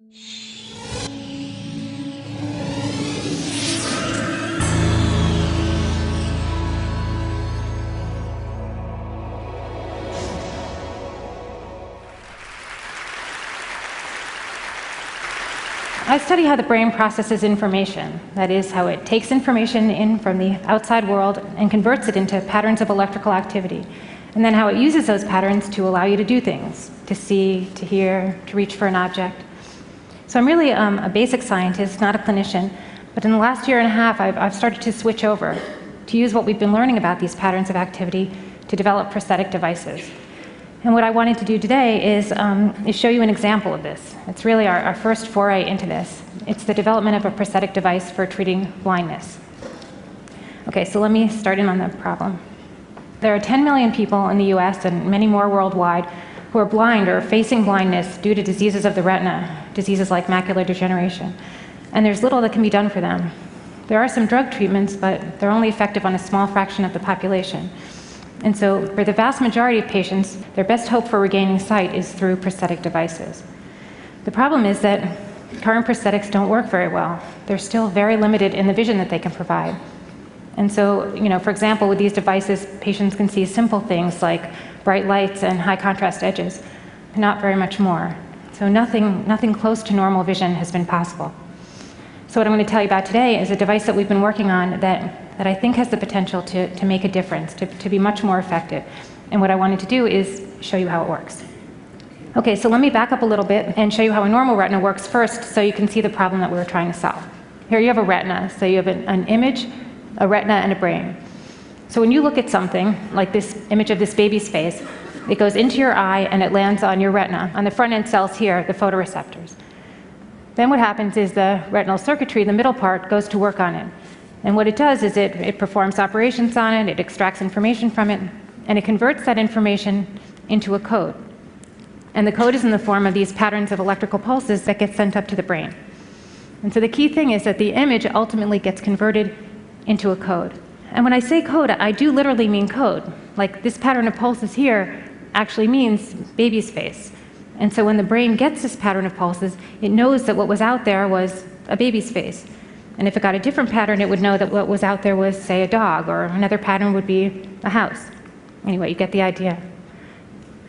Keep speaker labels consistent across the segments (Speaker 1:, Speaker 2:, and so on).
Speaker 1: I study how the brain processes information. That is, how it takes information in from the outside world and converts it into patterns of electrical activity, and then how it uses those patterns to allow you to do things, to see, to hear, to reach for an object. So I'm really a basic scientist, not a clinician, but in the last year and a half, I've started to switch over to use what we've been learning about these patterns of activity to develop prosthetic devices. And what I wanted to do today is show you an example of this. It's really our first foray into this. It's the development of a prosthetic device for treating blindness. Okay, so let me start in on the problem. There are 10 million people in the US and many more worldwide who are blind or facing blindness due to diseases of the retina, diseases like macular degeneration. And there's little that can be done for them. There are some drug treatments, but they're only effective on a small fraction of the population. And so for the vast majority of patients, their best hope for regaining sight is through prosthetic devices. The problem is that current prosthetics don't work very well. They're still very limited in the vision that they can provide. And so, for example, with these devices, patients can see simple things like bright lights and high contrast edges, not very much more. So nothing close to normal vision has been possible. So what I'm going to tell you about today is a device that we've been working on that I think has the potential to make a difference, to be much more effective. And what I wanted to do is show you how it works. Okay, so let me back up a little bit and show you how a normal retina works first so you can see the problem that we were trying to solve. Here you have a retina, so you have an image, a retina, and a brain. So when you look at something, like this image of this baby's face, it goes into your eye and it lands on your retina, on the front end cells here, the photoreceptors. Then what happens is the retinal circuitry, the middle part, goes to work on it. And what it does is it performs operations on it, it extracts information from it, and it converts that information into a code. And the code is in the form of these patterns of electrical pulses that get sent up to the brain. And so the key thing is that the image ultimately gets converted into a code. And when I say code, I do literally mean code. Like this pattern of pulses here actually means baby's face. And so when the brain gets this pattern of pulses, it knows that what was out there was a baby's face. And if it got a different pattern, it would know that what was out there was, say, a dog, or another pattern would be a house. Anyway, you get the idea.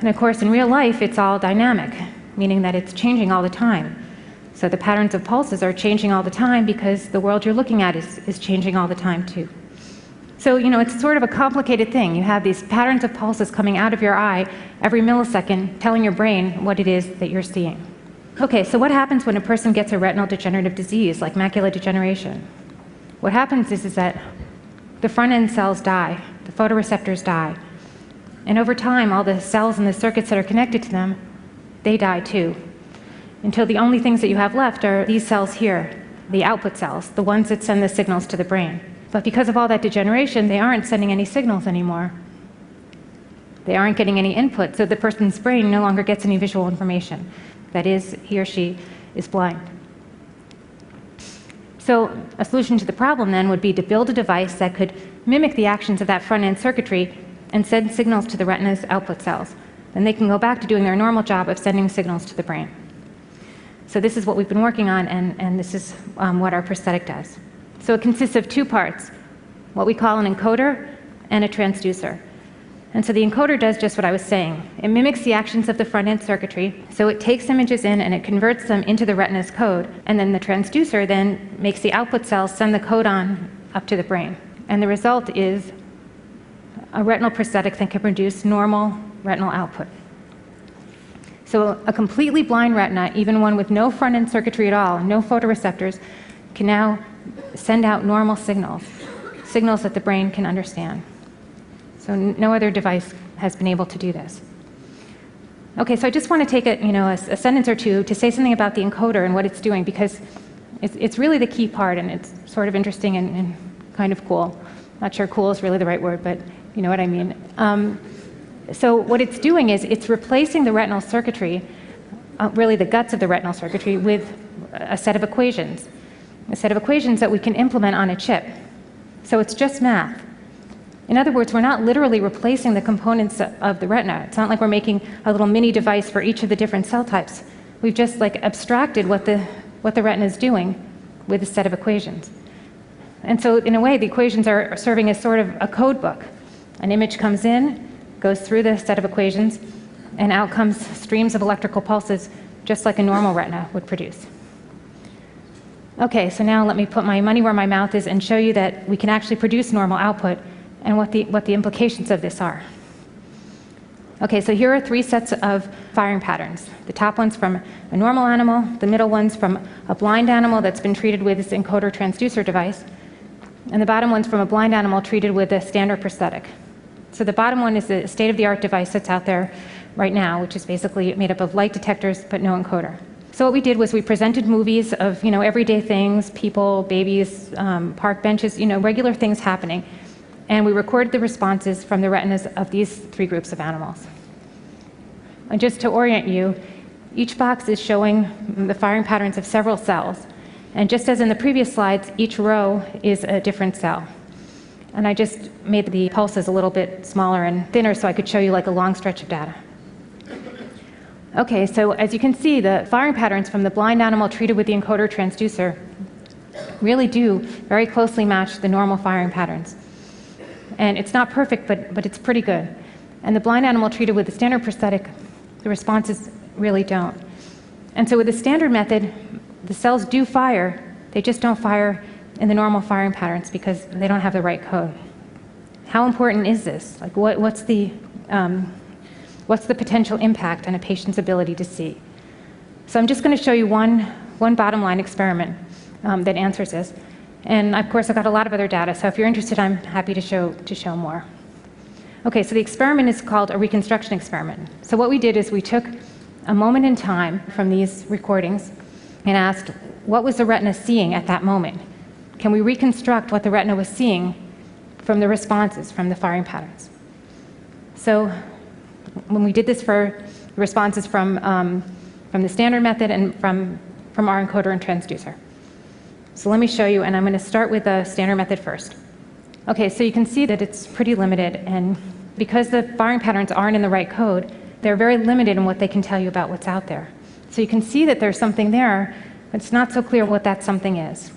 Speaker 1: And of course, in real life, it's all dynamic, meaning that it's changing all the time. So the patterns of pulses are changing all the time because the world you're looking at is changing all the time, too. So, it's sort of a complicated thing. You have these patterns of pulses coming out of your eye every millisecond, telling your brain what it is that you're seeing. Okay, so what happens when a person gets a retinal degenerative disease like macular degeneration? What happens is that the front end cells die, the photoreceptors die, and over time all the cells and the circuits that are connected to them, they die too, until the only things that you have left are these cells here, the output cells, the ones that send the signals to the brain. But because of all that degeneration, they aren't sending any signals anymore. They aren't getting any input, so the person's brain no longer gets any visual information. That is, he or she is blind. So a solution to the problem then would be to build a device that could mimic the actions of that front-end circuitry and send signals to the retina's output cells. Then they can go back to doing their normal job of sending signals to the brain. So this is what we've been working on, and this is what our prosthetic does. So it consists of two parts, what we call an encoder and a transducer. And so the encoder does just what I was saying. It mimics the actions of the front-end circuitry, so it takes images in and it converts them into the retina's code. And then the transducer then makes the output cells send the code on up to the brain. And the result is a retinal prosthetic that can produce normal retinal output. So a completely blind retina, even one with no front-end circuitry at all, no photoreceptors, can now send out normal signals, signals that the brain can understand. So no other device has been able to do this. Okay, so I just want to take a sentence or two to say something about the encoder and what it's doing, because it's really the key part, and it's sort of interesting and kind of cool. Not sure cool is really the right word, but you know what I mean. So what it's doing is it's replacing the retinal circuitry, really the guts of the retinal circuitry, with a set of equations that we can implement on a chip. So it's just math. In other words, we're not literally replacing the components of the retina. It's not like we're making a little mini device for each of the different cell types. We've just like abstracted what the retina is doing with a set of equations. And so in a way, the equations are serving as sort of a code book. An image comes in, goes through the set of equations, and out comes streams of electrical pulses, just like a normal retina would produce. Okay, so now let me put my money where my mouth is and show you that we can actually produce normal output and what the implications of this are. Okay, so here are 3 sets of firing patterns. The top one's from a normal animal, the middle one's from a blind animal that's been treated with this encoder transducer device, and the bottom one's from a blind animal treated with a standard prosthetic. So the bottom one is the state-of-the-art device that's out there right now, which is basically made up of light detectors but no encoder. So what we did was we presented movies of everyday things, people, babies, park benches, regular things happening, and we recorded the responses from the retinas of these 3 groups of animals. And just to orient you, each box is showing the firing patterns of several cells. And just as in the previous slides, each row is a different cell. And I just made the pulses a little bit smaller and thinner so I could show you like a long stretch of data. Okay, so as you can see, the firing patterns from the blind animal treated with the encoder transducer really do very closely match the normal firing patterns. And it's not perfect, but it's pretty good. And the blind animal treated with the standard prosthetic, the responses really don't. And so with the standard method, the cells do fire, they just don't fire in the normal firing patterns because they don't have the right code. How important is this? Like what's the potential impact on a patient's ability to see? So I'm just going to show you one bottom line experiment that answers this. And of course, I've got a lot of other data, so if you're interested, I'm happy to show more. Okay, so the experiment is called a reconstruction experiment. So what we did is we took a moment in time from these recordings and asked, what was the retina seeing at that moment? Can we reconstruct what the retina was seeing from the responses, from the firing patterns? So when we did this for the responses from the standard method and from our encoder and transducer. So let me show you, and I'm going to start with the standard method first. Okay, so you can see that it's pretty limited, and because the firing patterns aren't in the right code, they're very limited in what they can tell you about what's out there. So you can see that there's something there, but it's not so clear what that something is.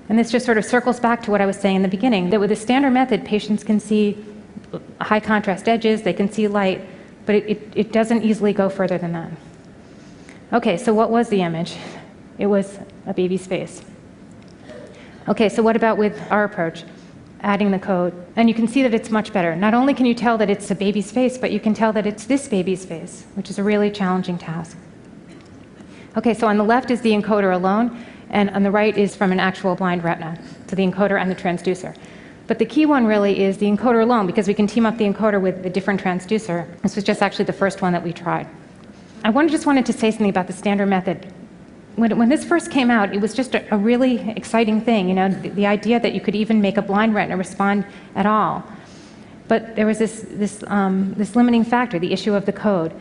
Speaker 1: And this just sort of circles back to what I was saying in the beginning, that with the standard method, patients can see high contrast edges, they can see light, but it doesn't easily go further than that. Okay, so what was the image? It was a baby's face. Okay, so what about with our approach? Adding the code. And you can see that it's much better. Not only can you tell that it's a baby's face, but you can tell that it's this baby's face, which is a really challenging task. Okay, so on the left is the encoder alone, and on the right is from an actual blind retina, so the encoder and the transducer. But the key one really is the encoder alone, because we can team up the encoder with a different transducer. This was just actually the first one that we tried. I just wanted to say something about the standard method. When this first came out, it was just a really exciting thing, the idea that you could even make a blind retina respond at all. But there was this limiting factor, the issue of the code,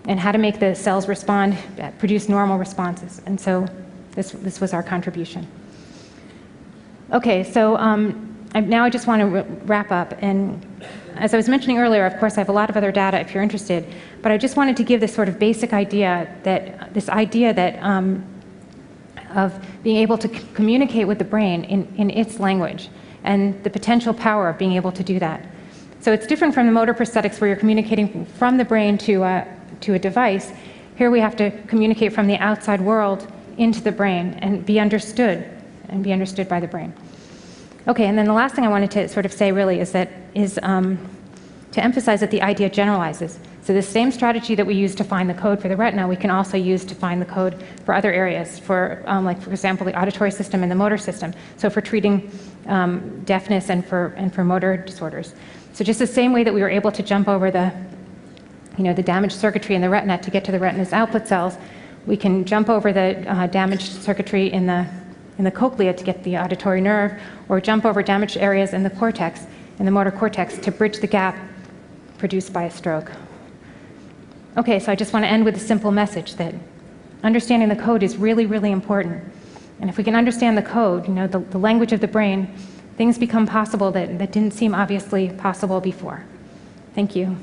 Speaker 1: and how to make the cells respond, produce normal responses. And so this was our contribution. Okay, so now I just want to wrap up. And as I was mentioning earlier, of course, I have a lot of other data if you're interested. But I just wanted to give this sort of basic idea that of being able to communicate with the brain in its language and the potential power of being able to do that. So it's different from the motor prosthetics where you're communicating from the brain to a device. Here we have to communicate from the outside world into the brain and be understood by the brain. Okay, and then the last thing I wanted to sort of say really is to emphasize that the idea generalizes. So the same strategy that we use to find the code for the retina, we can also use to find the code for other areas, for example, the auditory system and the motor system. So for treating deafness and for motor disorders. So just the same way that we were able to jump over the damaged circuitry in the retina to get to the retina's output cells, we can jump over the damaged circuitry in the cochlea to get the auditory nerve, or jump over damaged areas in the cortex, in the motor cortex, to bridge the gap produced by a stroke. Okay, so I just want to end with a simple message that understanding the code is really, really important. And if we can understand the code, the language of the brain, things become possible that didn't seem obviously possible before. Thank you.